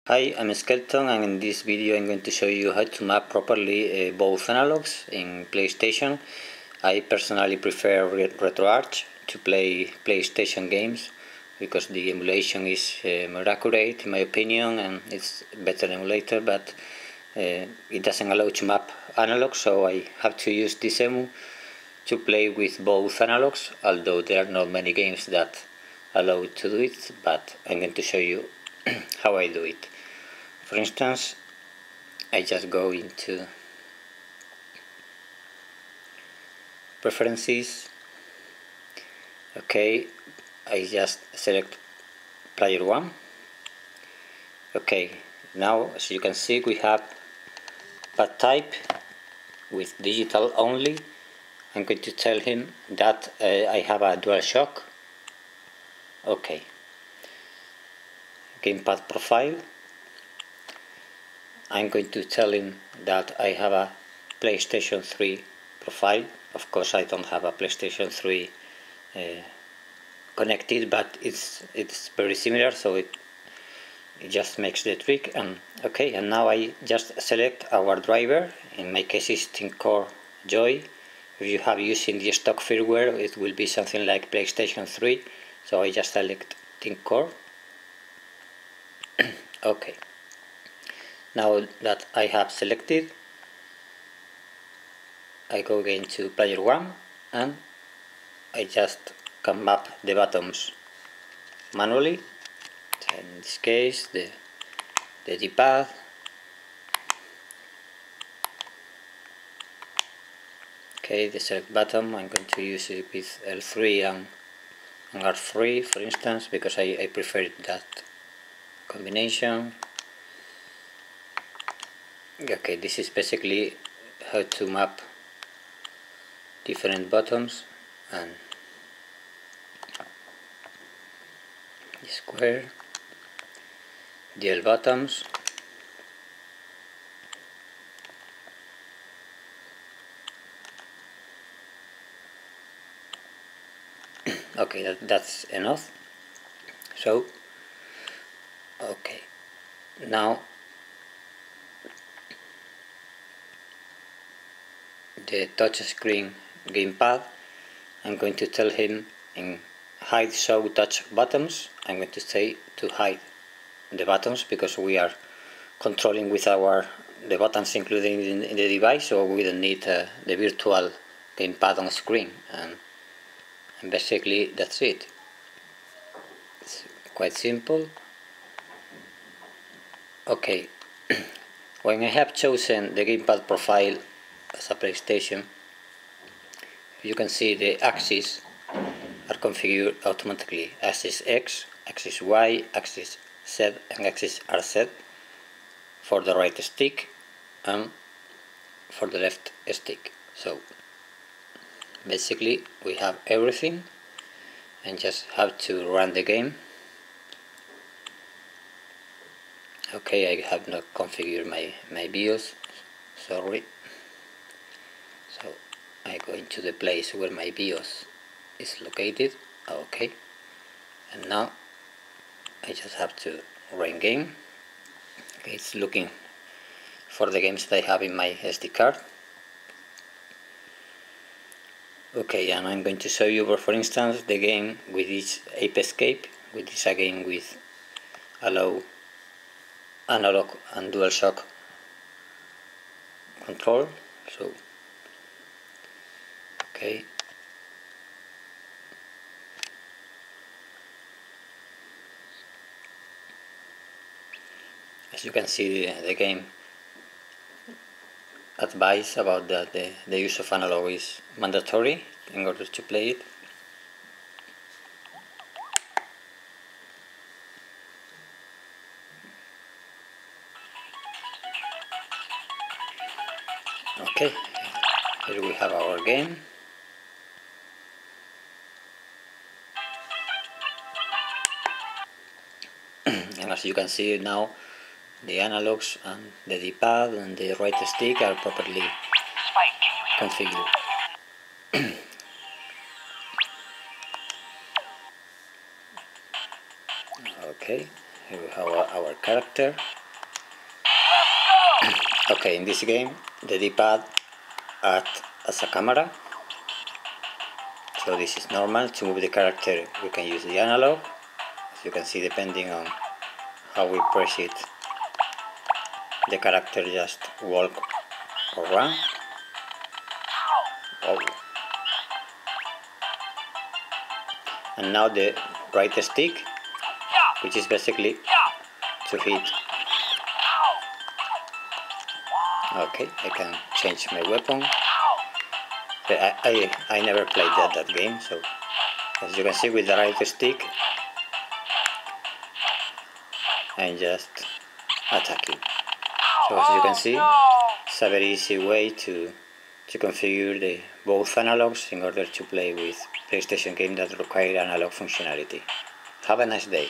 Hi, I'm Skeleton, and in this video I'm going to show you how to map properly both analogs in PlayStation. I personally prefer Retroarch to play PlayStation games because the emulation is more accurate in my opinion, and it's better emulator, but it doesn't allow to map analogs, so I have to use this emu to play with both analogs, although there are not many games that allow to do it, but I'm going to show you how I do it. For instance, I just go into preferences. Okay, I just select player 1. Okay, now as you can see we have pad type with digital only. I'm going to tell him that I have a DualShock. Okay, gamepad profile. I'm going to tell him that I have a PlayStation 3 profile. Of course I don't have a PlayStation 3 connected, but it's very similar, so it just makes the trick. And okay, and now I just select our driver. In my case it's ThinkCore Joy. If you have using the stock firmware it will be something like PlayStation 3, so I just select ThinkCore. Okay, now that I have selected, I go again to player 1 and I just can map the buttons manually. In this case the D-pad, okay, the select button, I'm going to use it with L3 and R3 for instance, because I prefer that combination. Okay, this is basically how to map different buttons and the square, the L buttons. Okay, that's enough. So, okay, now the touch screen gamepad, I'm going to tell him in hide show touch buttons, I'm going to say to hide the buttons because we are controlling with the buttons included in the device, so we don't need the virtual gamepad on screen, and basically that's it. It's quite simple. Okay, when I have chosen the gamepad profile as a PlayStation, you can see the axes are configured automatically. Axis X, axis Y, axis Z and axis RZ for the right stick and for the left stick. So basically we have everything and just have to run the game. Okay, I have not configured my BIOS, sorry. So I go into the place where my BIOS is located. Okay, and now I just have to run game. Okay, it's looking for the games that I have in my SD card. Okay, and I'm going to show you, for instance, the game with this ePSXe, which is a game with allow analog and DualShock control. So, okay. As you can see, the game advice about that the use of analog is mandatory in order to play it. Okay, here we have our game. And as you can see now, the analogs and the D-pad and the right stick are properly configured. Okay, Here we have our character. Okay, in this game the D-pad acts as a camera, so this is normal. To move the character we can use the analog. As you can see, depending on how we press it, the character just walk or run. Oh. And now the right stick, which is basically to hit. Okay, I can change my weapon. I never played that game, so as you can see, with the right stick I'm just attacking. So as you can see, it's a very easy way to configure both analogs in order to play with PlayStation games that require analog functionality. Have a nice day.